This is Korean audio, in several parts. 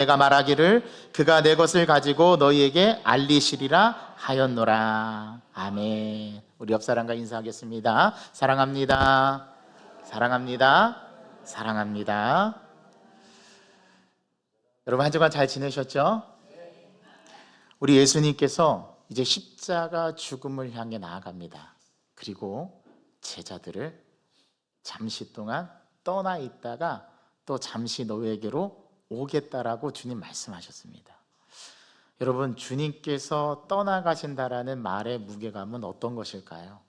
내가 말하기를 그가 내 것을 가지고 너희에게 알리시리라 하였노라. 아멘. 우리 옆 사람과 인사하겠습니다. 사랑합니다. 사랑합니다. 사랑합니다. 여러분 한 주간 잘 지내셨죠? 우리 예수님께서 이제 십자가 죽음을 향해 나아갑니다. 그리고 제자들을 잠시 동안 떠나 있다가 또 잠시 너희에게로 오겠다라고 주님 말씀하셨습니다. 여러분, 주님께서 떠나가신다라는 말의 무게감은 어떤 것일까요?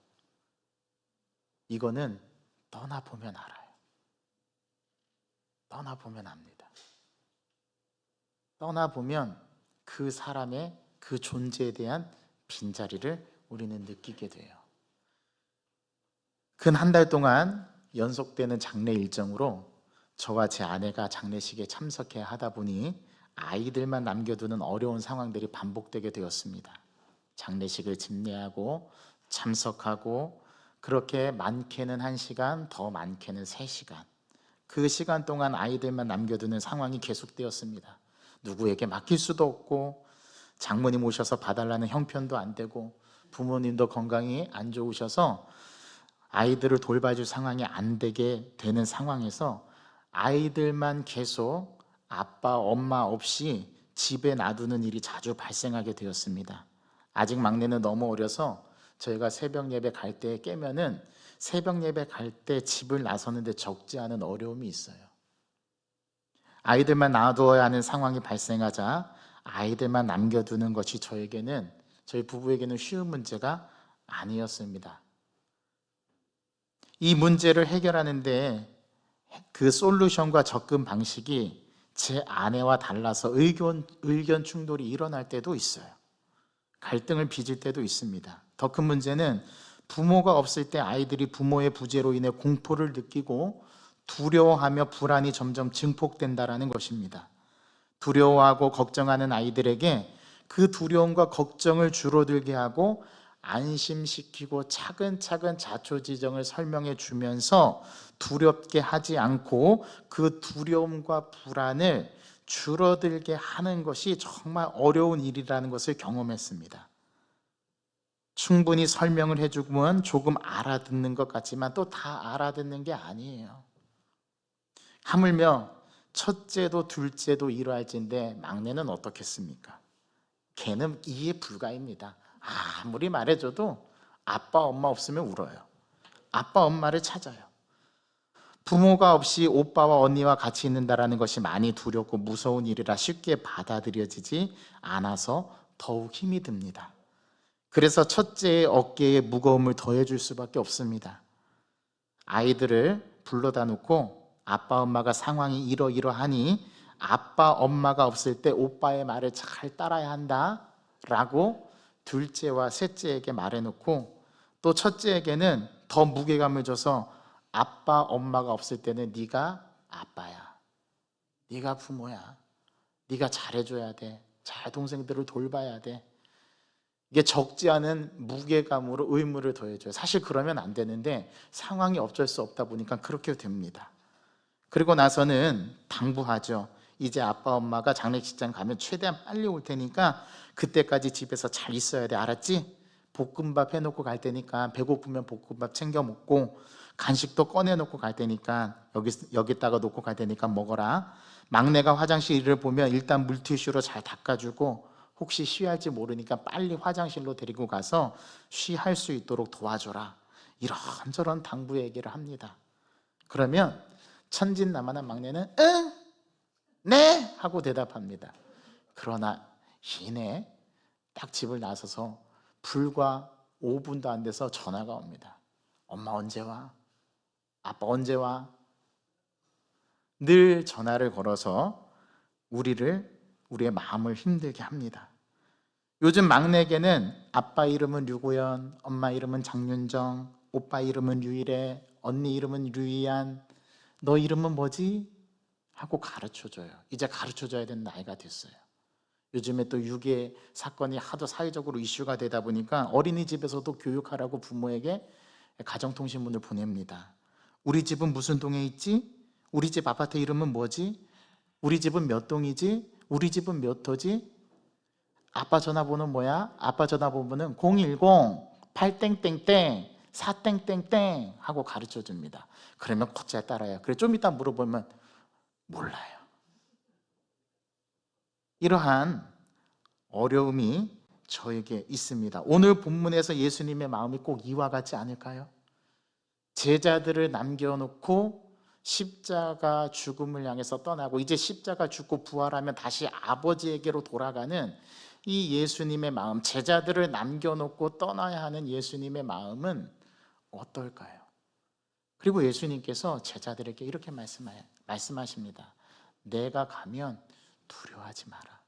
이거는 떠나보면 알아요. 떠나보면 압니다. 떠나보면 그 사람의 그 존재에 대한 빈자리를 우리는 느끼게 돼요. 근 한 달 동안 연속되는 장례 일정으로 저와 제 아내가 장례식에 참석해야 하다 보니 아이들만 남겨두는 어려운 상황들이 반복되게 되었습니다. 장례식을 집례하고 참석하고 그렇게 많게는 1시간, 더 많게는 3시간, 그 시간 동안 아이들만 남겨두는 상황이 계속되었습니다. 누구에게 맡길 수도 없고 장모님 오셔서 봐달라는 형편도 안 되고 부모님도 건강이 안 좋으셔서 아이들을 돌봐줄 상황이 안 되게 되는 상황에서 아이들만 계속 아빠, 엄마 없이 집에 놔두는 일이 자주 발생하게 되었습니다. 아직 막내는 너무 어려서 저희가 새벽 예배 갈 때 깨면은 새벽 예배 갈 때 집을 나서는데 적지 않은 어려움이 있어요. 아이들만 놔두어야 하는 상황이 발생하자 아이들만 남겨두는 것이 저희 부부에게는 쉬운 문제가 아니었습니다. 이 문제를 해결하는데 그 솔루션과 접근 방식이 제 아내와 달라서 의견 충돌이 일어날 때도 있어요. 갈등을 빚을 때도 있습니다. 더 큰 문제는 부모가 없을 때 아이들이 부모의 부재로 인해 공포를 느끼고 두려워하며 불안이 점점 증폭된다는 것입니다. 두려워하고 걱정하는 아이들에게 그 두려움과 걱정을 줄어들게 하고 안심시키고 차근차근 자초지정을 설명해 주면서 두렵게 하지 않고 그 두려움과 불안을 줄어들게 하는 것이 정말 어려운 일이라는 것을 경험했습니다. 충분히 설명을 해주면 조금 알아듣는 것 같지만 또 다 알아듣는 게 아니에요. 하물며 첫째도 둘째도 이러할진데 막내는 어떻겠습니까? 걔는 이해 불가입니다. 아무리 말해줘도 아빠 엄마 없으면 울어요. 아빠 엄마를 찾아요. 부모가 없이 오빠와 언니와 같이 있는다는 것이 많이 두렵고 무서운 일이라 쉽게 받아들여지지 않아서 더욱 힘이 듭니다. 그래서 첫째의 어깨에 무거움을 더해줄 수밖에 없습니다. 아이들을 불러다 놓고 아빠 엄마가 상황이 이러이러하니 아빠 엄마가 없을 때 오빠의 말을 잘 따라야 한다 라고 둘째와 셋째에게 말해놓고 또 첫째에게는 더 무게감을 줘서 아빠 엄마가 없을 때는 네가 아빠야, 네가 부모야, 네가 잘해줘야 돼, 잘 동생들을 돌봐야 돼. 이게 적지 않은 무게감으로 의무를 더해줘요. 사실 그러면 안 되는데 상황이 어쩔 수 없다 보니까 그렇게 됩니다. 그리고 나서는 당부하죠. 이제 아빠 엄마가 장례식장 가면 최대한 빨리 올 테니까 그때까지 집에서 잘 있어야 돼, 알았지? 볶음밥 해놓고 갈 테니까 배고프면 볶음밥 챙겨 먹고 간식도 꺼내놓고 갈 테니까 여기다가 놓고 갈 테니까 먹어라. 막내가 화장실을 보면 일단 물티슈로 잘 닦아주고 혹시 쉬할지 모르니까 빨리 화장실로 데리고 가서 쉬할 수 있도록 도와줘라. 이런저런 당부 얘기를 합니다. 그러면 천진난만한 막내는 응, 네 하고 대답합니다. 그러나 이내 딱 집을 나서서 불과 5분도 안 돼서 전화가 옵니다. 엄마 언제 와? 아빠 언제 와? 늘 전화를 걸어서 우리의 마음을 힘들게 합니다. 요즘 막내에게는 아빠 이름은 류고연, 엄마 이름은 장윤정, 오빠 이름은 류일혜, 언니 이름은 류이안, 너 이름은 뭐지? 하고 가르쳐줘요. 이제 가르쳐줘야 되는 나이가 됐어요. 요즘에 또 유괴 사건이 하도 사회적으로 이슈가 되다 보니까 어린이집에서도 교육하라고 부모에게 가정통신문을 보냅니다. 우리 집은 무슨 동에 있지? 우리 집 아파트 이름은 뭐지? 우리 집은 몇 동이지? 우리 집은 몇 호지? 아빠 전화번호 뭐야? 아빠 전화번호는 010-8땡땡땡 4땡땡땡 하고 가르쳐 줍니다. 그러면 곧잘 따라요. 그래 좀 이따 물어보면 몰라요. 이러한 어려움이 저에게 있습니다. 오늘 본문에서 예수님의 마음이 꼭 이와 같지 않을까요? 제자들을 남겨놓고 십자가 죽음을 향해서 떠나고 이제 십자가 죽고 부활하면 다시 아버지에게로 돌아가는 이 예수님의 마음, 제자들을 남겨놓고 떠나야 하는 예수님의 마음은 어떨까요? 그리고 예수님께서 제자들에게 이렇게 말씀하십니다. 내가 가면 두려워하지 마라.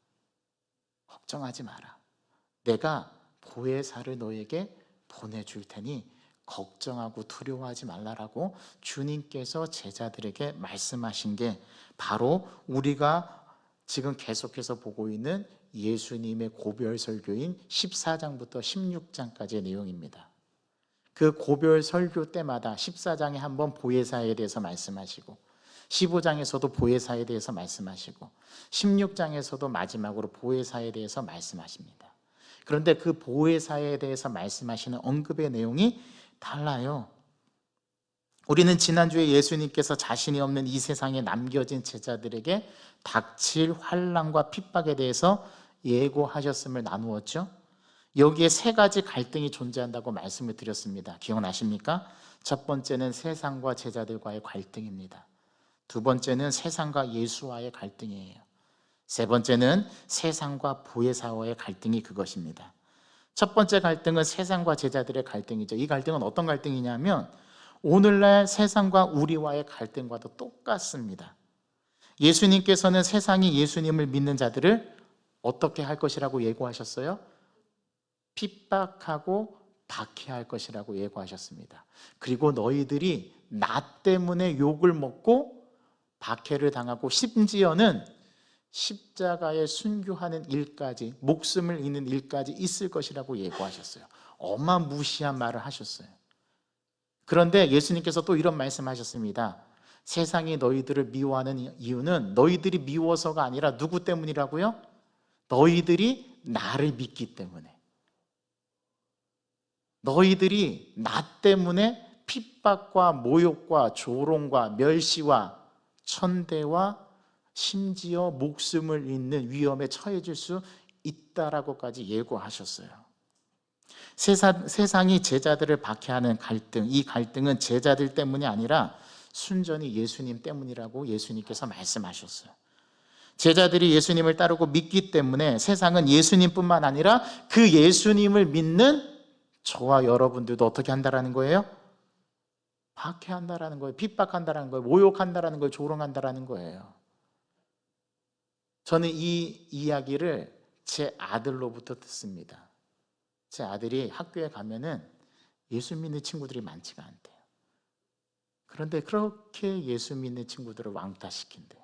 걱정하지 마라. 내가 보혜사를 너에게 보내줄 테니 걱정하고 두려워하지 말라라고 주님께서 제자들에게 말씀하신 게 바로 우리가 지금 계속해서 보고 있는 예수님의 고별 설교인 14장부터 16장까지의 내용입니다. 그 고별 설교 때마다 14장에 한번 보혜사에 대해서 말씀하시고 15장에서도 보혜사에 대해서 말씀하시고 16장에서도 마지막으로 보혜사에 대해서 말씀하십니다. 그런데 그 보혜사에 대해서 말씀하시는 언급의 내용이 달라요. 우리는 지난주에 예수님께서 자신이 없는 이 세상에 남겨진 제자들에게 닥칠 환난과 핍박에 대해서 예고하셨음을 나누었죠. 여기에 세 가지 갈등이 존재한다고 말씀을 드렸습니다. 기억나십니까? 첫 번째는 세상과 제자들과의 갈등입니다. 두 번째는 세상과 예수와의 갈등이에요. 세 번째는 세상과 보혜사와의 갈등이 그것입니다. 첫 번째 갈등은 세상과 제자들의 갈등이죠. 이 갈등은 어떤 갈등이냐면 오늘날 세상과 우리와의 갈등과도 똑같습니다. 예수님께서는 세상이 예수님을 믿는 자들을 어떻게 할 것이라고 예고하셨어요? 핍박하고 박해할 것이라고 예고하셨습니다. 그리고 너희들이 나 때문에 욕을 먹고 박해를 당하고 심지어는 십자가에 순교하는 일까지, 목숨을 잃는 일까지 있을 것이라고 예고하셨어요. 어마무시한 말을 하셨어요. 그런데 예수님께서 또 이런 말씀하셨습니다. 세상이 너희들을 미워하는 이유는 너희들이 미워서가 아니라 누구 때문이라고요? 너희들이 나를 믿기 때문에. 너희들이 나 때문에 핍박과 모욕과 조롱과 멸시와 천대와 심지어 목숨을 잃는 위험에 처해질 수 있다라고까지 예고하셨어요. 세상이 제자들을 박해하는 갈등, 이 갈등은 제자들 때문이 아니라 순전히 예수님 때문이라고 예수님께서 말씀하셨어요. 제자들이 예수님을 따르고 믿기 때문에 세상은 예수님뿐만 아니라 그 예수님을 믿는 저와 여러분들도 어떻게 한다라는 거예요? 박해한다라는 거예요. 핍박한다라는 거예요. 모욕한다라는 거예요. 조롱한다라는 거예요. 저는 이 이야기를 제 아들로부터 듣습니다. 제 아들이 학교에 가면은 예수 믿는 친구들이 많지가 않대요. 그런데 그렇게 예수 믿는 친구들을 왕따시킨대요.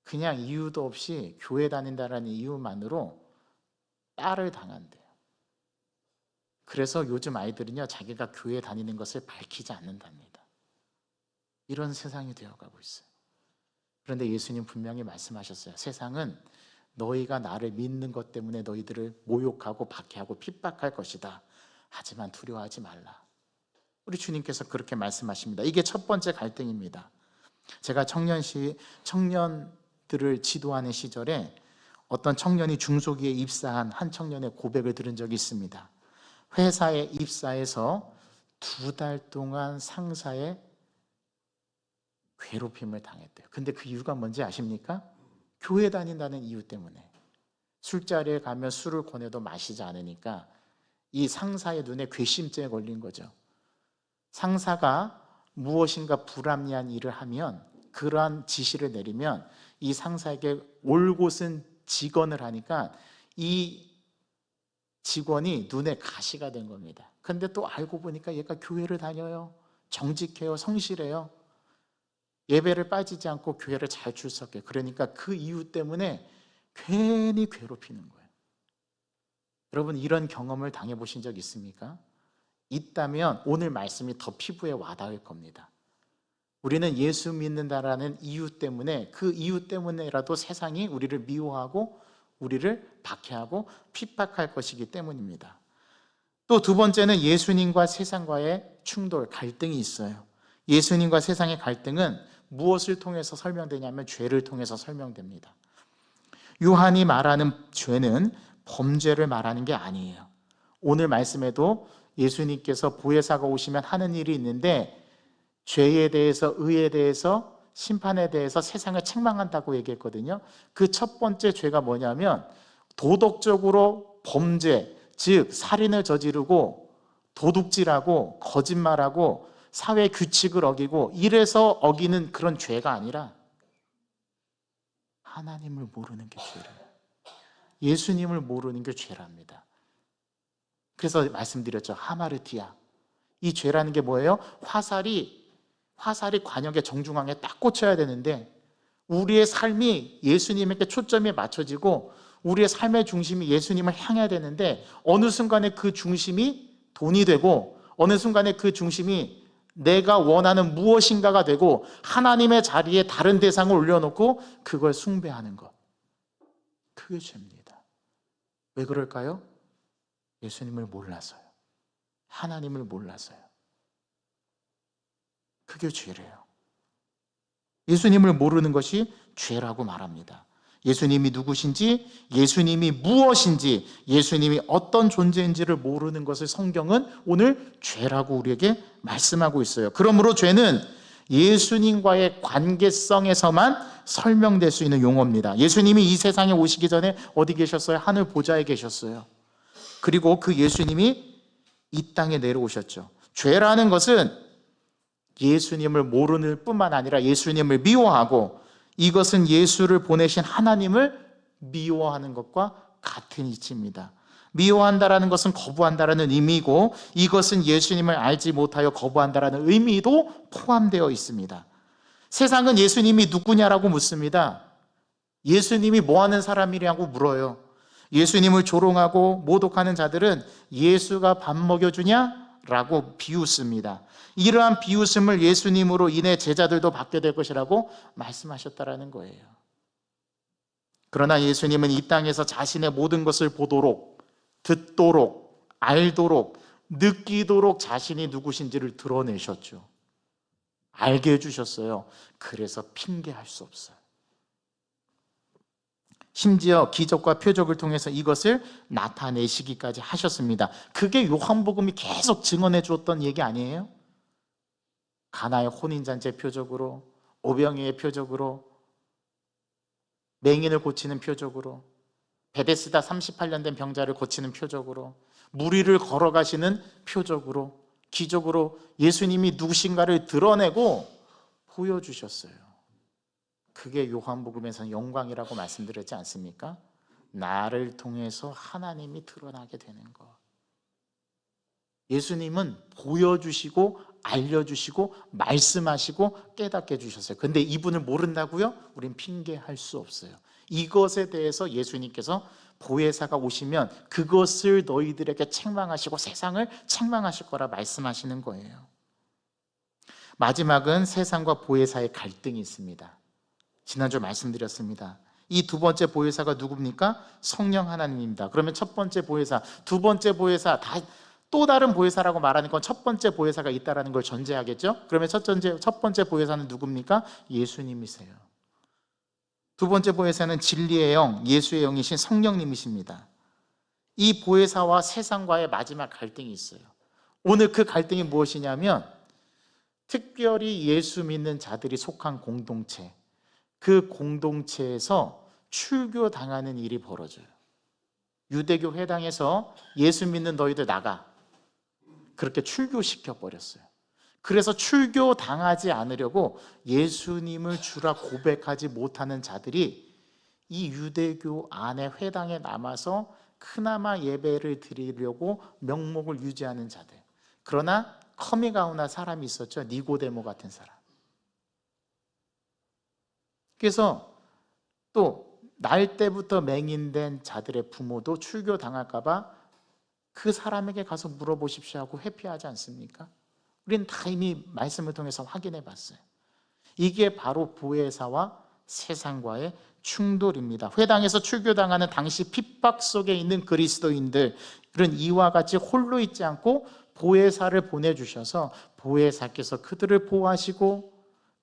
그냥 이유도 없이 교회 다닌다라는 이유만으로 딸을 당한대요. 그래서 요즘 아이들은요, 자기가 교회 다니는 것을 밝히지 않는답니다. 이런 세상이 되어가고 있어요. 그런데 예수님 분명히 말씀하셨어요. 세상은 너희가 나를 믿는 것 때문에 너희들을 모욕하고 박해하고 핍박할 것이다. 하지만 두려워하지 말라. 우리 주님께서 그렇게 말씀하십니다. 이게 첫 번째 갈등입니다. 제가 청년들을 지도하는 시절에 어떤 청년이 중소기에 입사한 한 청년의 고백을 들은 적이 있습니다. 회사에 입사해서 2달 동안 상사의 괴롭힘을 당했대요. 근데 그 이유가 뭔지 아십니까? 교회 다닌다는 이유 때문에. 술자리에 가면 술을 권해도 마시지 않으니까 이 상사의 눈에 괘씸죄에 걸린 거죠. 상사가 무엇인가 불합리한 일을 하면, 그러한 지시를 내리면 이 상사에게 올곧은 직언을 하니까 이 직원이 눈에 가시가 된 겁니다. 근데 또 알고 보니까 얘가 교회를 다녀요. 정직해요. 성실해요. 예배를 빠지지 않고 교회를 잘 출석해요. 그러니까 그 이유 때문에 괜히 괴롭히는 거예요. 여러분, 이런 경험을 당해보신 적 있습니까? 있다면 오늘 말씀이 더 피부에 와닿을 겁니다. 우리는 예수 믿는다라는 이유 때문에, 그 이유 때문에라도 세상이 우리를 미워하고 우리를 박해하고 핍박할 것이기 때문입니다. 또 두 번째는 예수님과 세상과의 충돌, 갈등이 있어요. 예수님과 세상의 갈등은 무엇을 통해서 설명되냐면 죄를 통해서 설명됩니다. 요한이 말하는 죄는 범죄를 말하는 게 아니에요. 오늘 말씀에도 예수님께서 보혜사가 오시면 하는 일이 있는데, 죄에 대해서, 의에 대해서, 심판에 대해서 세상을 책망한다고 얘기했거든요. 그 첫 번째 죄가 뭐냐면 도덕적으로 범죄, 즉 살인을 저지르고 도둑질하고 거짓말하고 사회 규칙을 어기고 이래서 어기는 그런 죄가 아니라 하나님을 모르는 게 죄래요. 예수님을 모르는 게 죄랍니다. 그래서 말씀드렸죠. 하마르티아. 이 죄라는 게 뭐예요? 화살이 관역의 정중앙에 딱 꽂혀야 되는데, 우리의 삶이 예수님에게 초점이 맞춰지고 우리의 삶의 중심이 예수님을 향해야 되는데, 어느 순간에 그 중심이 돈이 되고 어느 순간에 그 중심이 내가 원하는 무엇인가가 되고 하나님의 자리에 다른 대상을 올려놓고 그걸 숭배하는 것, 그게 죄입니다. 왜 그럴까요? 예수님을 몰라서요. 하나님을 몰라서요. 그게 죄래요. 예수님을 모르는 것이 죄라고 말합니다. 예수님이 누구신지, 예수님이 무엇인지, 예수님이 어떤 존재인지를 모르는 것을 성경은 오늘 죄라고 우리에게 말씀하고 있어요. 그러므로 죄는 예수님과의 관계성에서만 설명될 수 있는 용어입니다. 예수님이 이 세상에 오시기 전에 어디 계셨어요? 하늘 보좌에 계셨어요. 그리고 그 예수님이 이 땅에 내려오셨죠. 죄라는 것은 예수님을 모르는 뿐만 아니라 예수님을 미워하고, 이것은 예수를 보내신 하나님을 미워하는 것과 같은 이치입니다. 미워한다라는 것은 거부한다라는 의미이고, 이것은 예수님을 알지 못하여 거부한다라는 의미도 포함되어 있습니다. 세상은 예수님이 누구냐라고 묻습니다. 예수님이 뭐 하는 사람이냐고 물어요. 예수님을 조롱하고 모독하는 자들은 예수가 밥 먹여주냐? 라고 비웃습니다. 이러한 비웃음을 예수님으로 인해 제자들도 받게 될 것이라고 말씀하셨다라는 거예요. 그러나 예수님은 이 땅에서 자신의 모든 것을 보도록, 듣도록, 알도록, 느끼도록 자신이 누구신지를 드러내셨죠. 알게 해주셨어요. 그래서 핑계할 수 없어요. 심지어 기적과 표적을 통해서 이것을 나타내시기까지 하셨습니다. 그게 요한복음이 계속 증언해 주었던 얘기 아니에요? 가나의 혼인잔치의 표적으로, 오병이의 표적으로, 맹인을 고치는 표적으로, 베데스다 38년 된 병자를 고치는 표적으로, 무리를 걸어가시는 표적으로, 기적으로 예수님이 누구신가를 드러내고 보여주셨어요. 그게 요한복음에서는 영광이라고 말씀드렸지 않습니까? 나를 통해서 하나님이 드러나게 되는 것. 예수님은 보여주시고 알려주시고 말씀하시고 깨닫게 해주셨어요. 근데 이분을 모른다고요? 우린 핑계할 수 없어요. 이것에 대해서 예수님께서 보혜사가 오시면 그것을 너희들에게 책망하시고 세상을 책망하실 거라 말씀하시는 거예요. 마지막은 세상과 보혜사의 갈등이 있습니다. 지난주 말씀드렸습니다. 이 두 번째 보혜사가 누굽니까? 성령 하나님입니다. 그러면 첫 번째 보혜사, 두 번째 보혜사, 또 다른 보혜사라고 말하는 건 첫 번째 보혜사가 있다는 걸 전제하겠죠? 그러면 첫 번째 보혜사는 누굽니까? 예수님이세요. 두 번째 보혜사는 진리의 영, 예수의 영이신 성령님이십니다. 이 보혜사와 세상과의 마지막 갈등이 있어요. 오늘 그 갈등이 무엇이냐면, 특별히 예수 믿는 자들이 속한 공동체, 그 공동체에서 출교당하는 일이 벌어져요. 유대교 회당에서 예수 믿는 너희들 나가, 그렇게 출교시켜버렸어요. 그래서 출교당하지 않으려고 예수님을 주라 고백하지 못하는 자들이 이 유대교 안에 회당에 남아서 그나마 예배를 드리려고 명목을 유지하는 자들. 그러나 커밍아웃한 사람이 있었죠. 니고데모 같은 사람. 그래서 또 날 때부터 맹인된 자들의 부모도 출교당할까 봐 그 사람에게 가서 물어보십시오 하고 회피하지 않습니까? 우리는 다 이미 말씀을 통해서 확인해 봤어요. 이게 바로 보혜사와 세상과의 충돌입니다. 회당에서 출교당하는 당시 핍박 속에 있는 그리스도인들은 이와 같이 홀로 있지 않고 보혜사를 보내주셔서 보혜사께서 그들을 보호하시고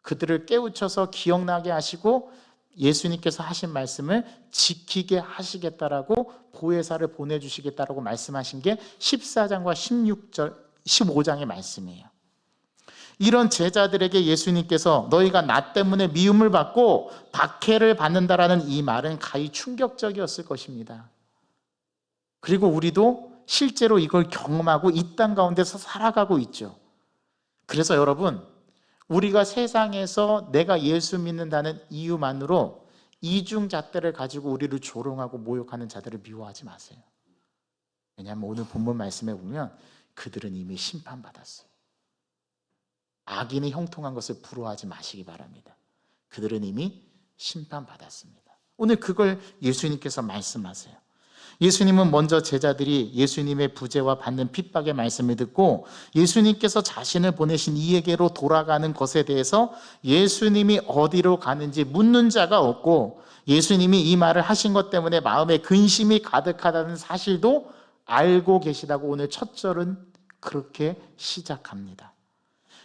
그들을 깨우쳐서 기억나게 하시고 예수님께서 하신 말씀을 지키게 하시겠다라고 보혜사를 보내주시겠다라고 말씀하신 게 14장과 15장의 말씀이에요. 이런 제자들에게 예수님께서 너희가 나 때문에 미움을 받고 박해를 받는다라는 이 말은 가히 충격적이었을 것입니다. 그리고 우리도 실제로 이걸 경험하고 이 땅 가운데서 살아가고 있죠. 그래서 여러분, 우리가 세상에서 내가 예수 믿는다는 이유만으로 이중잣대를 가지고 우리를 조롱하고 모욕하는 자들을 미워하지 마세요. 왜냐하면 오늘 본문 말씀에 보면 그들은 이미 심판받았어요. 악인이 형통한 것을 부러워하지 마시기 바랍니다. 그들은 이미 심판받았습니다. 오늘 그걸 예수님께서 말씀하세요. 예수님은 먼저 제자들이 예수님의 부재와 받는 핍박의 말씀을 듣고 예수님께서 자신을 보내신 이에게로 돌아가는 것에 대해서 예수님이 어디로 가는지 묻는 자가 없고 예수님이 이 말을 하신 것 때문에 마음에 근심이 가득하다는 사실도 알고 계시다고 오늘 첫 절은 그렇게 시작합니다.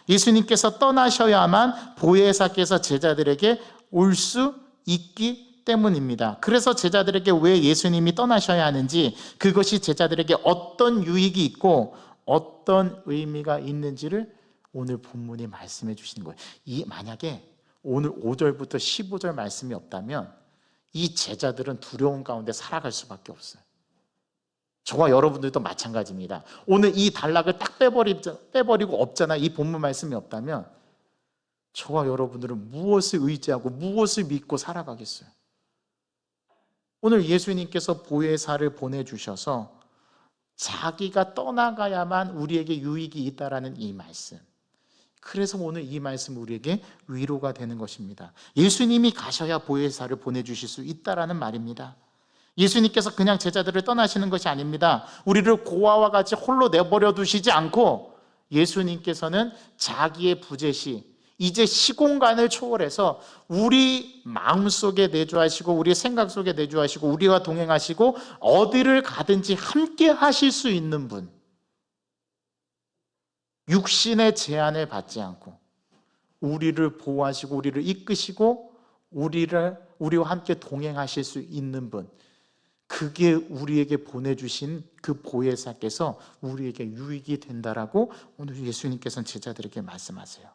예수님께서 떠나셔야만 보혜사께서 제자들에게 올 수 있기 때문입니다. 그래서 제자들에게 왜 예수님이 떠나셔야 하는지, 그것이 제자들에게 어떤 유익이 있고 어떤 의미가 있는지를 오늘 본문이 말씀해 주시는 거예요. 만약에 오늘 5절부터 15절 말씀이 없다면 이 제자들은 두려움 가운데 살아갈 수밖에 없어요. 저와 여러분들도 마찬가지입니다. 오늘 이 단락을 딱 빼버리고 없잖아, 이 본문 말씀이 없다면 저와 여러분들은 무엇을 의지하고 무엇을 믿고 살아가겠어요? 오늘 예수님께서 보혜사를 보내주셔서 자기가 떠나가야만 우리에게 유익이 있다라는 이 말씀, 그래서 오늘 이 말씀 우리에게 위로가 되는 것입니다. 예수님이 가셔야 보혜사를 보내주실 수 있다라는 말입니다. 예수님께서 그냥 제자들을 떠나시는 것이 아닙니다. 우리를 고아와 같이 홀로 내버려 두시지 않고 예수님께서는 자기의 부재시 이제 시공간을 초월해서 우리 마음속에 내주하시고 우리 생각 속에 내주하시고 우리와 동행하시고 어디를 가든지 함께 하실 수 있는 분, 육신의 제한을 받지 않고 우리를 보호하시고 우리를 이끄시고 우리와 함께 동행하실 수 있는 분, 그게 우리에게 보내주신 그 보혜사께서 우리에게 유익이 된다라고 오늘 예수님께서는 제자들에게 말씀하세요.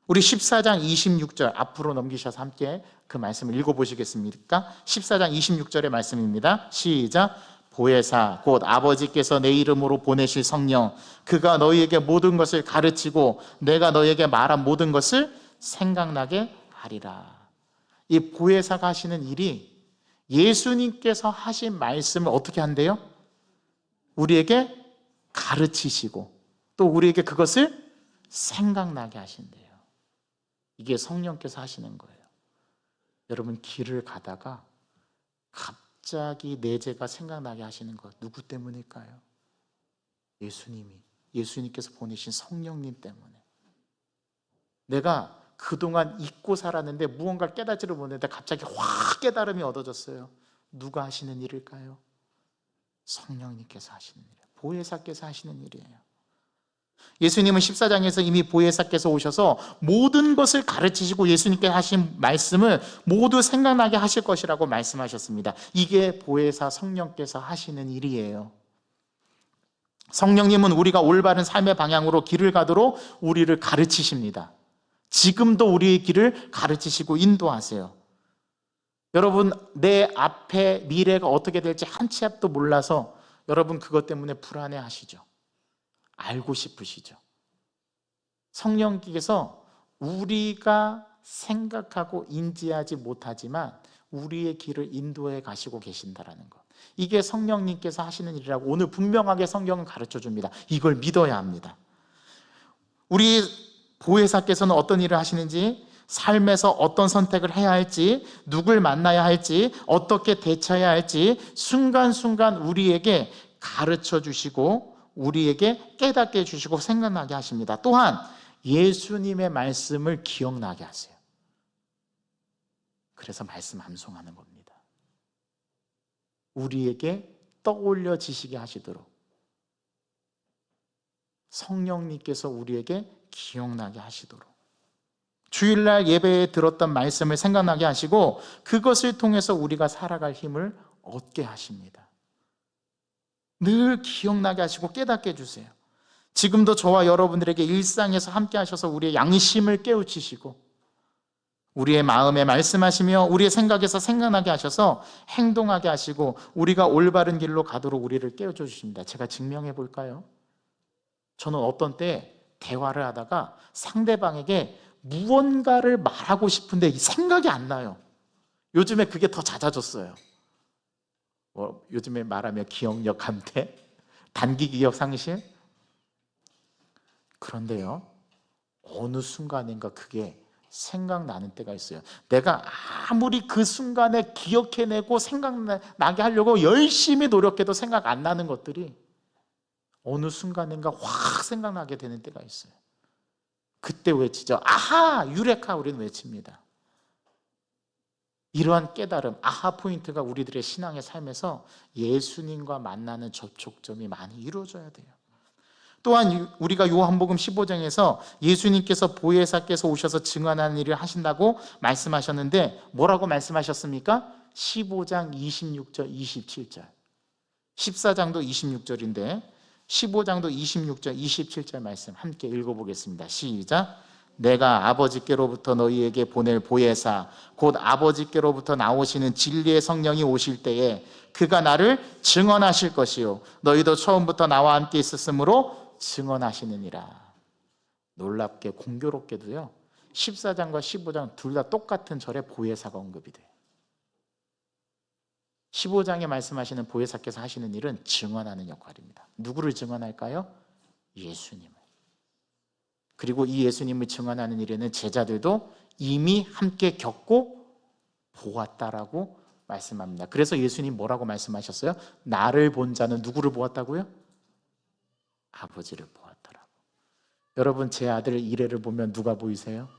우리 14장 26절 앞으로 넘기셔서 함께 그 말씀을 읽어보시겠습니까? 14장 26절의 말씀입니다. 시작. 보혜사 곧 아버지께서 내 이름으로 보내실 성령, 그가 너희에게 모든 것을 가르치고 내가 너희에게 말한 모든 것을 생각나게 하리라. 이 보혜사가 하시는 일이 예수님께서 하신 말씀을 어떻게 한대요? 우리에게 가르치시고 또 우리에게 그것을 생각나게 하신대요. 이게 성령께서 하시는 거예요. 여러분, 길을 가다가 갑자기 내 죄가 생각나게 하시는 것, 누구 때문일까요? 예수님께서 보내신 성령님 때문에. 내가 그동안 잊고 살았는데 무언가를 깨닫지를 못했는데 갑자기 확 깨달음이 얻어졌어요. 누가 하시는 일일까요? 성령님께서 하시는 일이에요. 보혜사께서 하시는 일이에요. 예수님은 14장에서 이미 보혜사께서 오셔서 모든 것을 가르치시고 예수님께서 하신 말씀을 모두 생각나게 하실 것이라고 말씀하셨습니다. 이게 보혜사 성령께서 하시는 일이에요. 성령님은 우리가 올바른 삶의 방향으로 길을 가도록 우리를 가르치십니다. 지금도 우리의 길을 가르치시고 인도하세요. 여러분, 내 앞에 미래가 어떻게 될지 한 치 앞도 몰라서 여러분 그것 때문에 불안해 하시죠. 알고 싶으시죠. 성령께서 우리가 생각하고 인지하지 못하지만 우리의 길을 인도해 가시고 계신다라는 것, 이게 성령님께서 하시는 일이라고 오늘 분명하게 성경은 가르쳐 줍니다. 이걸 믿어야 합니다. 우리 보혜사께서는 어떤 일을 하시는지, 삶에서 어떤 선택을 해야 할지, 누굴 만나야 할지, 어떻게 대처해야 할지 순간순간 우리에게 가르쳐 주시고 우리에게 깨닫게 해주시고 생각나게 하십니다. 또한 예수님의 말씀을 기억나게 하세요. 그래서 말씀 암송하는 겁니다. 우리에게 떠올려지시게 하시도록 성령님께서 우리에게 기억나게 하시도록 주일날 예배에 들었던 말씀을 생각나게 하시고 그것을 통해서 우리가 살아갈 힘을 얻게 하십니다. 늘 기억나게 하시고 깨닫게 해주세요. 지금도 저와 여러분들에게 일상에서 함께 하셔서 우리의 양심을 깨우치시고 우리의 마음에 말씀하시며 우리의 생각에서 생각나게 하셔서 행동하게 하시고 우리가 올바른 길로 가도록 우리를 깨워줘 주십니다. 제가 증명해 볼까요? 저는 어떤 때 대화를 하다가 상대방에게 무언가를 말하고 싶은데 생각이 안 나요. 요즘에 그게 더 잦아졌어요. 요즘에 말하면 기억력 감퇴, 단기 기억 상실. 그런데요, 어느 순간인가 그게 생각나는 때가 있어요. 내가 아무리 그 순간에 기억해내고 생각나게 하려고 열심히 노력해도 생각 안 나는 것들이 어느 순간인가 확 생각나게 되는 때가 있어요. 그때 외치죠. 아하! 유레카! 우리는 외칩니다. 이러한 깨달음, 아하 포인트가 우리들의 신앙의 삶에서 예수님과 만나는 접촉점이 많이 이루어져야 돼요. 또한 우리가 요한복음 15장에서 예수님께서 보혜사께서 오셔서 증언하는 일을 하신다고 말씀하셨는데 뭐라고 말씀하셨습니까? 15장 26절 27절 14장도 26절인데 15장도 26절 27절 말씀 함께 읽어보겠습니다. 시작. 내가 아버지께로부터 너희에게 보낼 보혜사 곧 아버지께로부터 나오시는 진리의 성령이 오실 때에 그가 나를 증언하실 것이요 너희도 처음부터 나와 함께 있었으므로 증언하시느니라. 놀랍게 공교롭게도요 14장과 15장 둘 다 똑같은 절에 보혜사가 언급이 돼요. 15장에 말씀하시는 보혜사께서 하시는 일은 증언하는 역할입니다. 누구를 증언할까요? 예수님을. 그리고 이 예수님을 증언하는 일에는 제자들도 이미 함께 겪고 보았다라고 말씀합니다. 그래서 예수님 뭐라고 말씀하셨어요? 나를 본 자는 누구를 보았다고요? 아버지를 보았다라고. 여러분 제 아들 이래를 보면 누가 보이세요?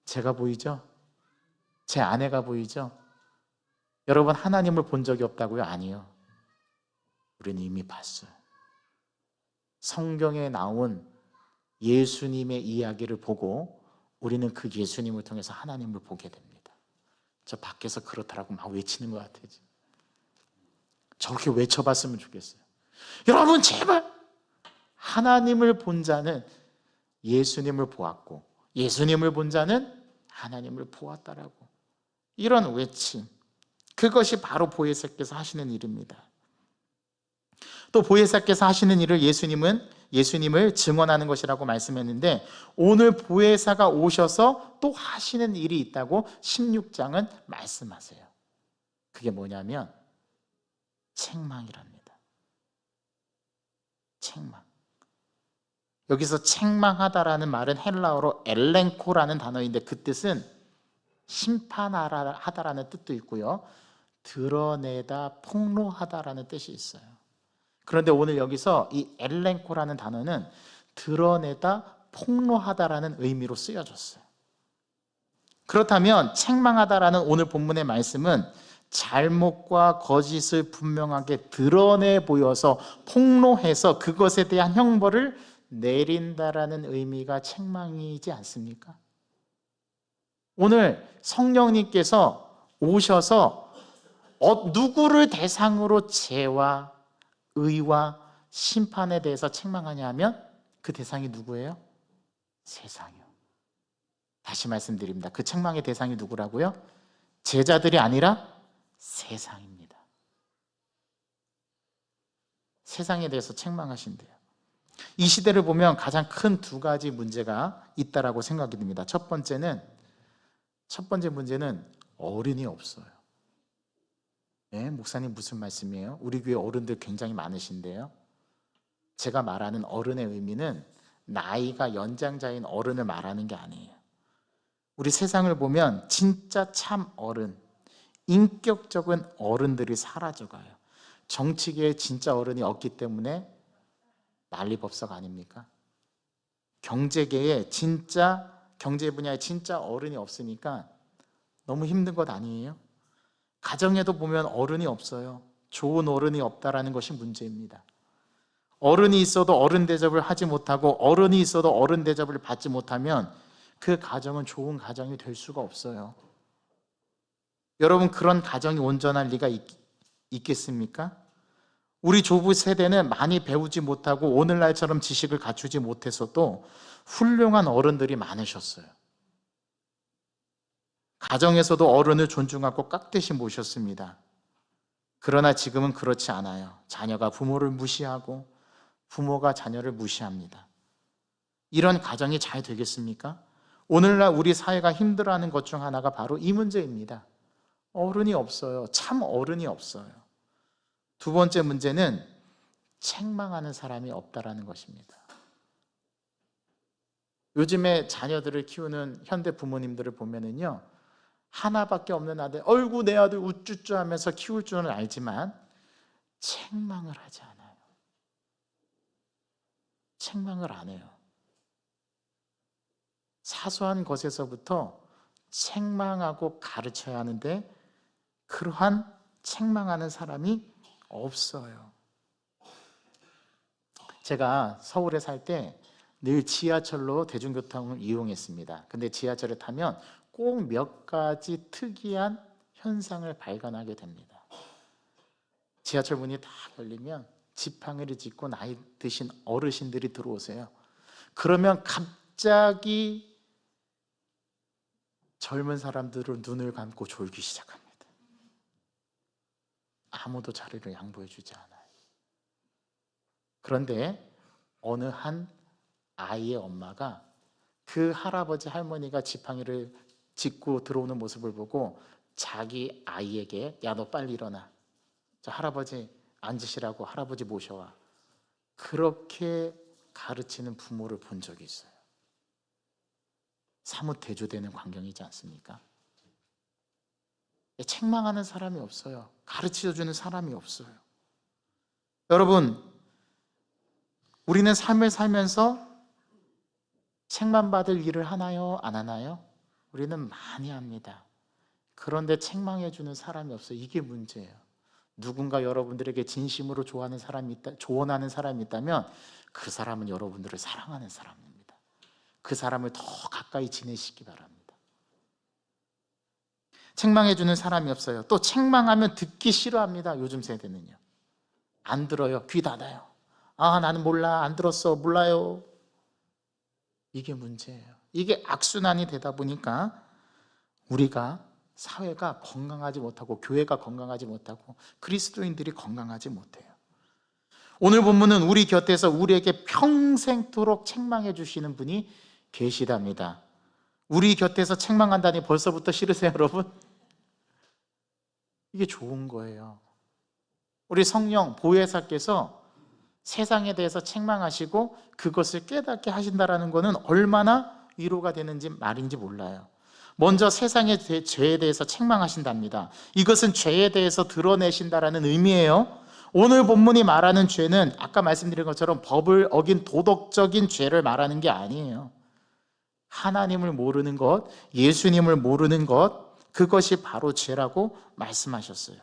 제가 보이죠? 제 아내가 보이죠? 여러분 하나님을 본 적이 없다고요? 아니요. 우리는 이미 봤어요. 성경에 나온 예수님의 이야기를 보고 우리는 그 예수님을 통해서 하나님을 보게 됩니다. 저 밖에서 그렇다라고 막 외치는 것 같아요. 저렇게 외쳐봤으면 좋겠어요. 여러분 제발 하나님을 본 자는 예수님을 보았고 예수님을 본 자는 하나님을 보았다라고 이런 외침, 그것이 바로 보혜사께서 하시는 일입니다. 또 보혜사께서 하시는 일을 예수님을 증언하는 것이라고 말씀했는데 오늘 보혜사가 오셔서 또 하시는 일이 있다고 16장은 말씀하세요. 그게 뭐냐면 책망이랍니다. 책망. 여기서 책망하다라는 말은 헬라어로 엘렌코라는 단어인데 그 뜻은 심판하다라는 뜻도 있고요. 드러내다, 폭로하다라는 뜻이 있어요. 그런데 오늘 여기서 이 엘렌코라는 단어는 드러내다, 폭로하다라는 의미로 쓰여졌어요. 그렇다면 책망하다라는 오늘 본문의 말씀은 잘못과 거짓을 분명하게 드러내 보여서 폭로해서 그것에 대한 형벌을 내린다라는 의미가 책망이지 않습니까? 오늘 성령님께서 오셔서 누구를 대상으로 죄와 의와 심판에 대해서 책망하냐 하면 그 대상이 누구예요? 세상이요. 다시 말씀드립니다. 그 책망의 대상이 누구라고요? 제자들이 아니라 세상입니다. 세상에 대해서 책망하신대요. 이 시대를 보면 가장 큰 두 가지 문제가 있다라고 생각이 듭니다. 첫 번째 문제는 어른이 없어요. 네, 목사님 무슨 말씀이에요? 우리 교회 어른들 굉장히 많으신데요. 제가 말하는 어른의 의미는 나이가 연장자인 어른을 말하는 게 아니에요. 우리 세상을 보면 진짜 참 어른, 인격적인 어른들이 사라져가요. 정치계에 진짜 어른이 없기 때문에 난리법석 아닙니까? 경제 분야에 진짜 어른이 없으니까 너무 힘든 것 아니에요? 가정에도 보면 어른이 없어요. 좋은 어른이 없다라는 것이 문제입니다. 어른이 있어도 어른 대접을 하지 못하고 어른이 있어도 어른 대접을 받지 못하면 그 가정은 좋은 가정이 될 수가 없어요. 여러분, 그런 가정이 온전할 리가 있겠습니까? 우리 조부 세대는 많이 배우지 못하고 오늘날처럼 지식을 갖추지 못해서도 훌륭한 어른들이 많으셨어요. 가정에서도 어른을 존중하고 깍듯이 모셨습니다. 그러나 지금은 그렇지 않아요. 자녀가 부모를 무시하고 부모가 자녀를 무시합니다. 이런 가정이 잘 되겠습니까? 오늘날 우리 사회가 힘들어하는 것 중 하나가 바로 이 문제입니다. 어른이 없어요. 참 어른이 없어요. 두 번째 문제는 책망하는 사람이 없다라는 것입니다. 요즘에 자녀들을 키우는 현대 부모님들을 보면은요, 하나밖에 없는 아들, 어이구 내 아들 우쭈쭈 하면서 키울 줄은 알지만 책망을 하지 않아요. 책망을 안 해요. 사소한 것에서부터 책망하고 가르쳐야 하는데 그러한 책망하는 사람이 없어요. 제가 서울에 살 때 늘 지하철로 대중교통을 이용했습니다. 근데 지하철에 타면 꼭 몇 가지 특이한 현상을 발견하게 됩니다. 지하철 문이 딱 열리면 지팡이를 짚고 나이 드신 어르신들이 들어오세요. 그러면 갑자기 젊은 사람들은 눈을 감고 졸기 시작합니다. 아무도 자리를 양보해 주지 않아요. 그런데 어느 한 아이의 엄마가 그 할아버지 할머니가 지팡이를 짚고 들어오는 모습을 보고 자기 아이에게 야, 너 빨리 일어나. 저 할아버지 앉으시라고 할아버지 모셔와. 그렇게 가르치는 부모를 본 적이 있어요. 사뭇 대조되는 광경이지 않습니까? 책망하는 사람이 없어요. 가르쳐주는 사람이 없어요. 여러분, 우리는 삶을 살면서 책망받을 일을 하나요? 안 하나요? 우리는 많이 합니다. 그런데 책망해주는 사람이 없어요. 이게 문제예요. 누군가 여러분들에게 진심으로 조언하는 사람이 있다면 그 사람은 여러분들을 사랑하는 사람입니다. 그 사람을 더 가까이 지내시기 바랍니다. 책망해주는 사람이 없어요. 또 책망하면 듣기 싫어합니다. 요즘 세대는요. 안 들어요. 귀 닫아요. 아, 나는 몰라. 안 들었어. 몰라요. 이게 문제예요. 이게 악순환이 되다 보니까 우리가 사회가 건강하지 못하고 교회가 건강하지 못하고 그리스도인들이 건강하지 못해요. 오늘 본문은 우리 곁에서 우리에게 평생토록 책망해 주시는 분이 계시답니다. 우리 곁에서 책망한다니 벌써부터 싫으세요, 여러분? 이게 좋은 거예요. 우리 성령 보혜사께서 세상에 대해서 책망하시고 그것을 깨닫게 하신다라는 것은 얼마나 위로가 되는지 말인지 몰라요. 먼저 세상의 죄에 대해서 책망하신답니다. 이것은 죄에 대해서 드러내신다라는 의미예요. 오늘 본문이 말하는 죄는 아까 말씀드린 것처럼 법을 어긴 도덕적인 죄를 말하는 게 아니에요. 하나님을 모르는 것, 예수님을 모르는 것, 그것이 바로 죄라고 말씀하셨어요.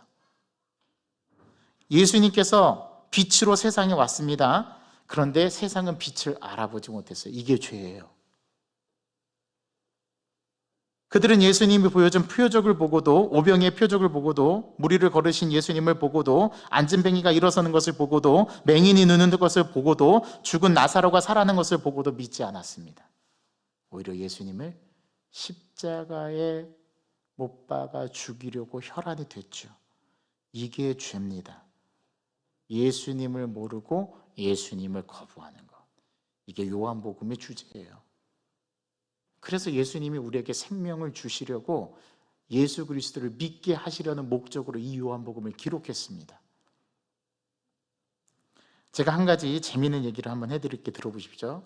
예수님께서 빛으로 세상에 왔습니다. 그런데 세상은 빛을 알아보지 못했어요. 이게 죄예요. 그들은 예수님이 보여준 표적을 보고도, 오병이의 표적을 보고도, 무리를 걸으신 예수님을 보고도, 앉은 뱅이가 일어서는 것을 보고도, 맹인이 누는 것을 보고도, 죽은 나사로가 살아난 것을 보고도 믿지 않았습니다. 오히려 예수님을 십자가에 못 박아 죽이려고 혈안이 됐죠. 이게 죄입니다. 예수님을 모르고 예수님을 거부하는 것. 이게 요한복음의 주제예요. 그래서 예수님이 우리에게 생명을 주시려고 예수 그리스도를 믿게 하시려는 목적으로 이 요한복음을 기록했습니다. 제가 한 가지 재미있는 얘기를 한번 해드릴게 들어보십시오.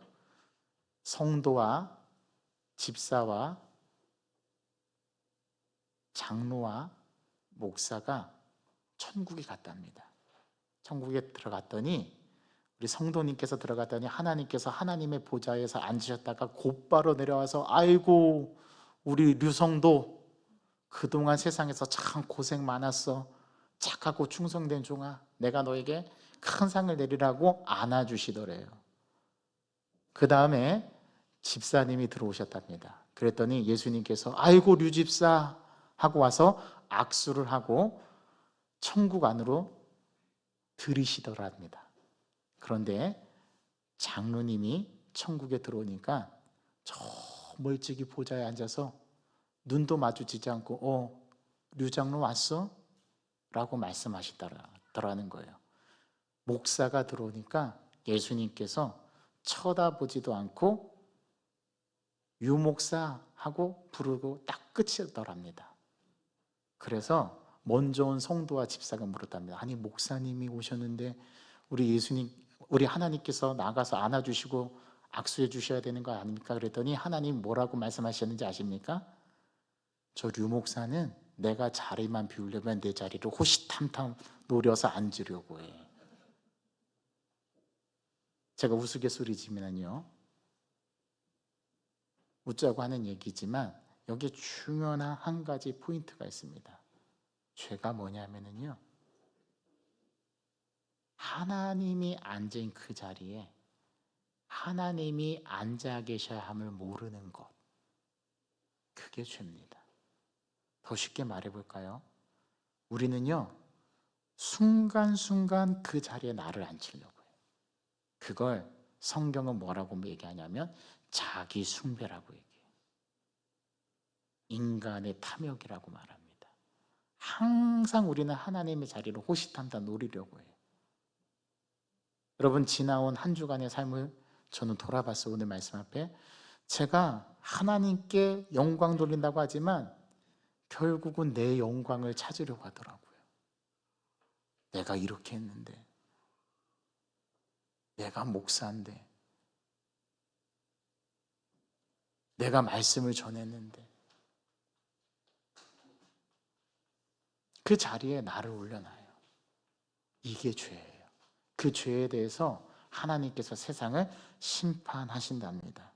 성도와 집사와 장로와 목사가 천국에 갔답니다. 천국에 들어갔더니 우리 성도님께서 들어갔더니 하나님께서 하나님의 보좌에서 앉으셨다가 곧바로 내려와서 아이고 우리 류성도 그동안 세상에서 참 고생 많았어. 착하고 충성된 종아, 내가 너에게 큰 상을 내리라고 안아주시더래요. 그 다음에 집사님이 들어오셨답니다. 그랬더니 예수님께서 아이고 류집사 하고 와서 악수를 하고 천국 안으로 들이시더랍니다. 그런데 장로님이 천국에 들어오니까 저 멀찍이 보좌에 앉아서 눈도 마주치지 않고 류 장로 왔어? 라고 말씀하시더라는 거예요. 목사가 들어오니까 예수님께서 쳐다보지도 않고 유 목사 하고 부르고 딱 끝이더랍니다. 그래서 먼저 온 성도와 집사가 물었답니다. 아니 목사님이 오셨는데 우리 하나님께서 나가서 안아주시고 악수해 주셔야 되는 거 아닙니까? 그랬더니 하나님 뭐라고 말씀하셨는지 아십니까? 저 류 목사는 내가 자리만 비우려면 내 자리를 호시탐탐 노려서 앉으려고 해. 제가 우스갯소리지만요, 웃자고 하는 얘기지만 여기에 중요한 한 가지 포인트가 있습니다. 죄가 뭐냐면요, 하나님이 앉은 그 자리에 하나님이 앉아 계셔야 함을 모르는 것, 그게 죄입니다. 더 쉽게 말해볼까요? 우리는요 순간순간 그 자리에 나를 앉히려고 해요. 그걸 성경은 뭐라고 얘기하냐면 자기 숭배라고 얘기해요. 인간의 탐욕이라고 말합니다. 항상 우리는 하나님의 자리를 호시탐탐 노리려고 해요. 여러분, 지나온 한 주간의 삶을 저는 돌아봤어요. 오늘 말씀 앞에 제가 하나님께 영광 돌린다고 하지만 결국은 내 영광을 찾으려고 하더라고요. 내가 이렇게 했는데, 내가 목사인데, 내가 말씀을 전했는데, 그 자리에 나를 올려놔요. 이게 죄예요. 그 죄에 대해서 하나님께서 세상을 심판하신답니다.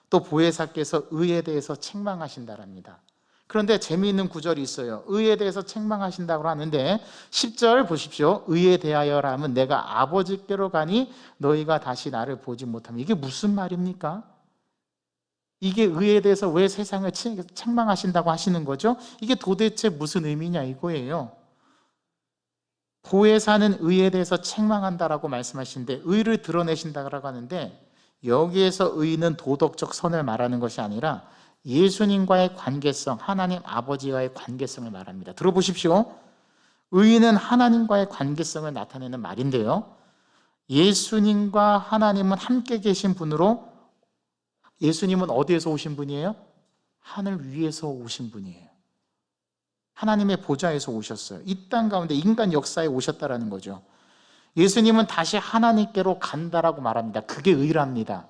또 보혜사께서 의에 대해서 책망하신다랍니다. 그런데 재미있는 구절이 있어요. 의에 대해서 책망하신다고 하는데 10절 보십시오. 의에 대하여라 하면 내가 아버지께로 가니 너희가 다시 나를 보지 못하면, 이게 무슨 말입니까? 이게 의에 대해서 왜 세상을 책망하신다고 하시는 거죠? 이게 도대체 무슨 의미냐 이거예요. 보혜사는 의에 대해서 책망한다라고 말씀하시는데 의를 드러내신다고 하는데, 여기에서 의는 도덕적 선을 말하는 것이 아니라 예수님과의 관계성, 하나님 아버지와의 관계성을 말합니다. 들어보십시오. 의는 하나님과의 관계성을 나타내는 말인데요, 예수님과 하나님은 함께 계신 분으로, 예수님은 어디에서 오신 분이에요? 하늘 위에서 오신 분이에요. 하나님의 보좌에서 오셨어요. 이 땅 가운데 인간 역사에 오셨다라는 거죠. 예수님은 다시 하나님께로 간다라고 말합니다. 그게 의랍니다.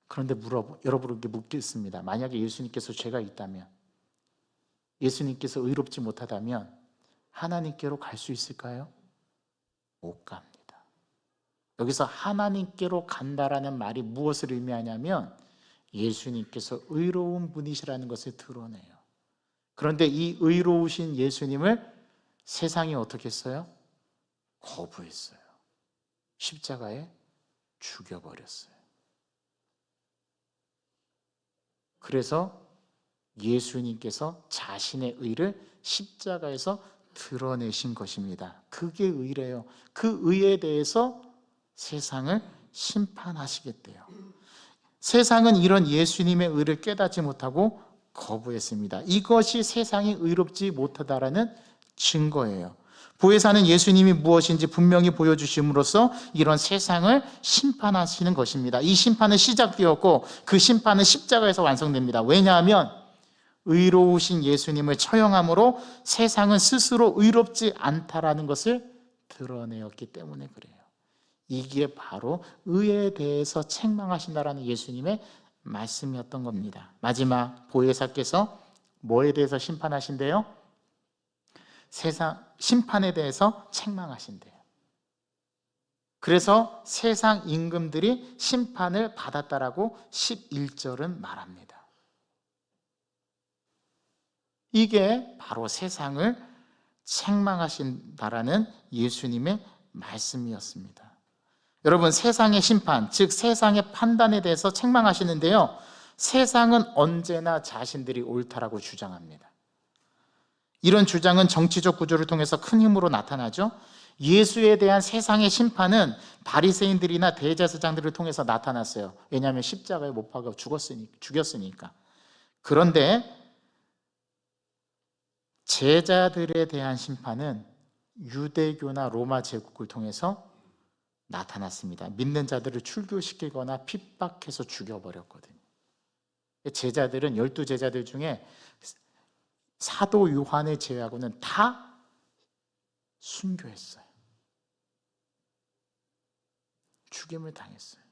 그런데 여러분에게 묻겠습니다. 만약에 예수님께서 죄가 있다면, 예수님께서 의롭지 못하다면 하나님께로 갈 수 있을까요? 못 갑니다. 여기서 하나님께로 간다라는 말이 무엇을 의미하냐면 예수님께서 의로운 분이시라는 것을 드러내요. 그런데 이 의로우신 예수님을 세상이 어떻게 했어요? 거부했어요. 십자가에 죽여버렸어요. 그래서 예수님께서 자신의 의를 십자가에서 드러내신 것입니다. 그게 의래요. 그 의에 대해서 세상을 심판하시겠대요. 세상은 이런 예수님의 의를 깨닫지 못하고 거부했습니다. 이것이 세상이 의롭지 못하다라는 증거예요. 보혜사는 예수님이 무엇인지 분명히 보여주심으로써 이런 세상을 심판하시는 것입니다. 이 심판은 시작되었고 그 심판은 십자가에서 완성됩니다. 왜냐하면 의로우신 예수님을 처형함으로 세상은 스스로 의롭지 않다라는 것을 드러내었기 때문에 그래요. 이게 바로 의에 대해서 책망하신다라는 예수님의 말씀이었던 겁니다. 마지막, 보혜사께서 뭐에 대해서 심판하신대요? 세상 심판에 대해서 책망하신대요. 그래서 세상 임금들이 심판을 받았다라고 11절은 말합니다. 이게 바로 세상을 책망하신다라는 예수님의 말씀이었습니다. 여러분, 세상의 심판, 즉 세상의 판단에 대해서 책망하시는데요, 세상은 언제나 자신들이 옳다라고 주장합니다. 이런 주장은 정치적 구조를 통해서 큰 힘으로 나타나죠. 예수에 대한 세상의 심판은 바리새인들이나 대제사장들을 통해서 나타났어요. 왜냐하면 십자가에 못 박아 죽였으니까. 그런데 제자들에 대한 심판은 유대교나 로마 제국을 통해서 나타났습니다. 믿는 자들을 출교시키거나 핍박해서 죽여버렸거든요. 제자들은 12제자들 중에 사도 요한을 제외하고는 다 순교했어요. 죽임을 당했어요.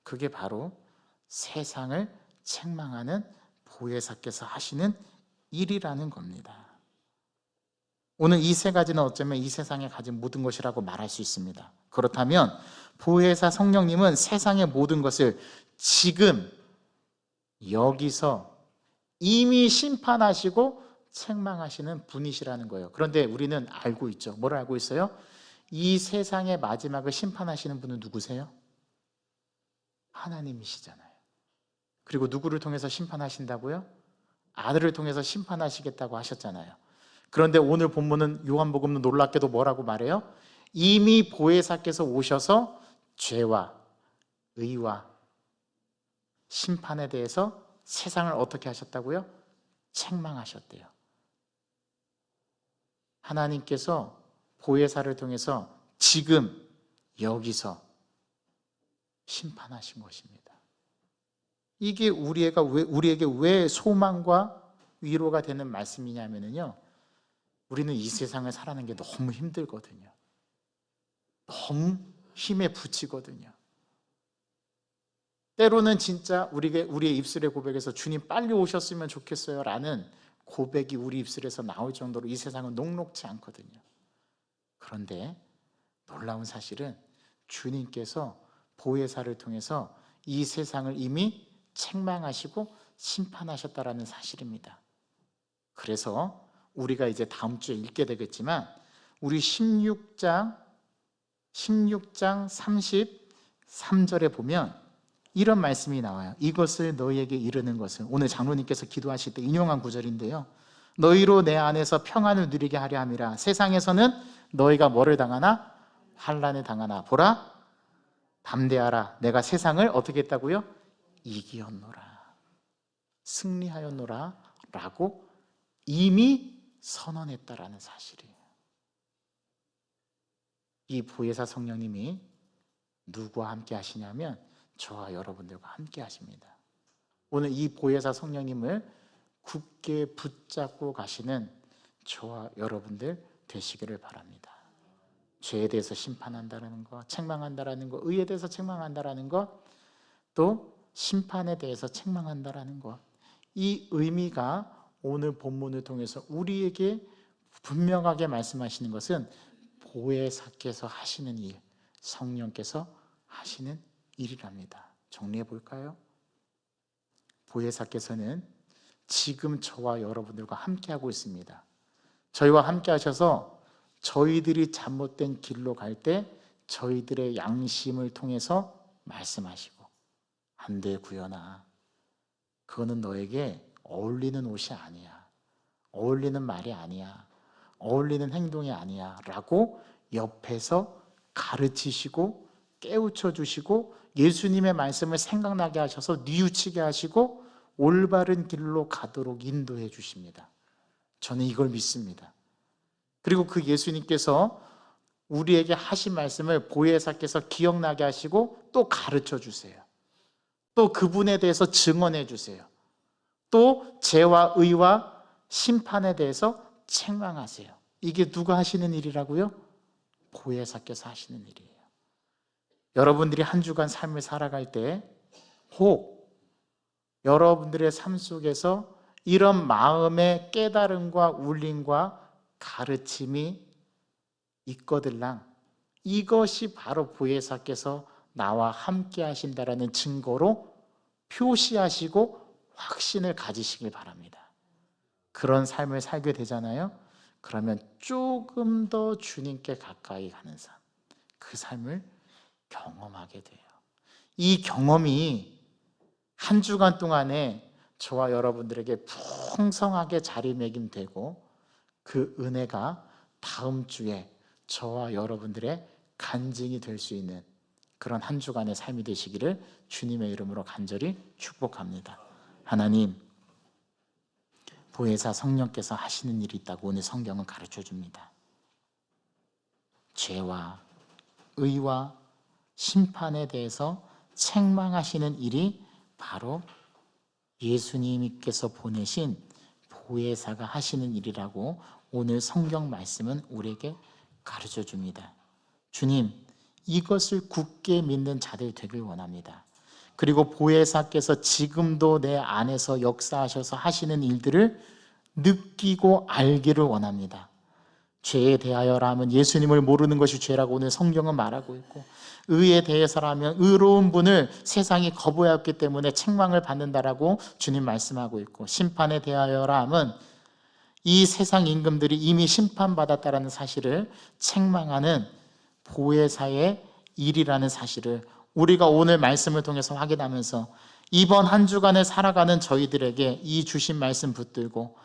그게 바로 세상을 책망하는 보혜사께서 하시는 일이라는 겁니다. 오늘 이 세 가지는 어쩌면 이 세상에 가진 모든 것이라고 말할 수 있습니다. 그렇다면 보혜사 성령님은 세상의 모든 것을 지금 여기서 이미 심판하시고 책망하시는 분이시라는 거예요. 그런데 우리는 알고 있죠. 뭘 알고 있어요? 이 세상의 마지막을 심판하시는 분은 누구세요? 하나님이시잖아요. 그리고 누구를 통해서 심판하신다고요? 아들을 통해서 심판하시겠다고 하셨잖아요. 그런데 오늘 본문은 요한복음은 놀랍게도 뭐라고 말해요? 이미 보혜사께서 오셔서 죄와 의와 심판에 대해서 세상을 어떻게 하셨다고요? 책망하셨대요. 하나님께서 보혜사를 통해서 지금 여기서 심판하신 것입니다. 이게 우리에게 왜 소망과 위로가 되는 말씀이냐면요, 우리는 이 세상을 살아가는 게 너무 힘들거든요. 너무 힘에 부치거든요. 때로는 진짜 우리의 입술의 고백에서 주님 빨리 오셨으면 좋겠어요 라는 고백이 우리 입술에서 나올 정도로 이 세상은 녹록지 않거든요. 그런데 놀라운 사실은 주님께서 보혜사를 통해서 이 세상을 이미 책망하시고 심판하셨다라는 사실입니다. 그래서 우리가 이제 다음 주에 읽게 되겠지만 우리 16장 33절에 보면 이런 말씀이 나와요. 이것을 너희에게 이르는 것은, 오늘 장로님께서 기도하실 때 인용한 구절인데요, 너희로 내 안에서 평안을 누리게 하려 함이라. 세상에서는 너희가 뭐를 당하나? 환난을 당하나. 보라, 담대하라. 내가 세상을 어떻게 했다고요? 이기었노라. 승리하였노라 라고 이미 선언했다라는 사실이에요. 이 보혜사 성령님이 누구와 함께 하시냐면 저와 여러분들과 함께 하십니다. 오늘 이 보혜사 성령님을 굳게 붙잡고 가시는 저와 여러분들 되시기를 바랍니다. 죄에 대해서 심판한다는 것, 책망한다는 것, 의에 대해서 책망한다는 것, 또 심판에 대해서 책망한다는 것, 이 의미가 오늘 본문을 통해서 우리에게 분명하게 말씀하시는 것은 보혜사께서 하시는 일, 성령께서 하시는 일이랍니다. 정리해 볼까요? 보혜사께서는 지금 저와 여러분들과 함께하고 있습니다. 저희와 함께 하셔서 저희들이 잘못된 길로 갈 때 저희들의 양심을 통해서 말씀하시고, 안 돼 구연아, 그거는 너에게 어울리는 옷이 아니야, 어울리는 말이 아니야, 어울리는 행동이 아니야 라고 옆에서 가르치시고 깨우쳐 주시고 예수님의 말씀을 생각나게 하셔서 뉘우치게 하시고 올바른 길로 가도록 인도해 주십니다. 저는 이걸 믿습니다. 그리고 그 예수님께서 우리에게 하신 말씀을 보혜사께서 기억나게 하시고 또 가르쳐 주세요. 또 그분에 대해서 증언해 주세요. 또 죄와 의와 심판에 대해서 책망하세요. 이게 누가 하시는 일이라고요? 보혜사께서 하시는 일이에요. 여러분들이 한 주간 삶을 살아갈 때 혹 여러분들의 삶 속에서 이런 마음의 깨달음과 울림과 가르침이 있거들랑 이것이 바로 보혜사께서 나와 함께 하신다라는 증거로 표시하시고 확신을 가지시길 바랍니다. 그런 삶을 살게 되잖아요. 그러면 조금 더 주님께 가까이 가는 삶, 그 삶을 경험하게 돼요. 이 경험이 한 주간 동안에 저와 여러분들에게 풍성하게 자리매김되고 그 은혜가 다음 주에 저와 여러분들의 간증이 될 수 있는 그런 한 주간의 삶이 되시기를 주님의 이름으로 간절히 축복합니다. 하나님, 보혜사 성령께서 하시는 일이 있다고 오늘 성경은 가르쳐 줍니다. 죄와 의와 심판에 대해서 책망하시는 일이 바로 예수님께서 보내신 보혜사가 하시는 일이라고 오늘 성경 말씀은 우리에게 가르쳐 줍니다. 주님, 이것을 굳게 믿는 자들 되길 원합니다. 그리고 보혜사께서 지금도 내 안에서 역사하셔서 하시는 일들을 느끼고 알기를 원합니다. 죄에 대하여라면 예수님을 모르는 것이 죄라고 오늘 성경은 말하고 있고, 의에 대해서라면 의로운 분을 세상이 거부하였기 때문에 책망을 받는다라고 주님 말씀하고 있고, 심판에 대하여라면 이 세상 임금들이 이미 심판받았다라는 사실을 책망하는 보혜사의 일이라는 사실을 우리가 오늘 말씀을 통해서 확인하면서 이번 한 주간을 살아가는 저희들에게 이 주신 말씀 붙들고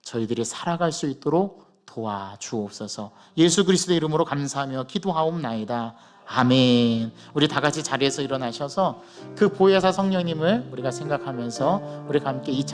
저희들이 살아갈 수 있도록 도와주옵소서. 예수 그리스도의 이름으로 감사하며 기도하옵나이다. 아멘. 우리 다 같이 자리에서 일어나셔서 그 보혜사 성령님을 우리가 생각하면서 우리가 함께 이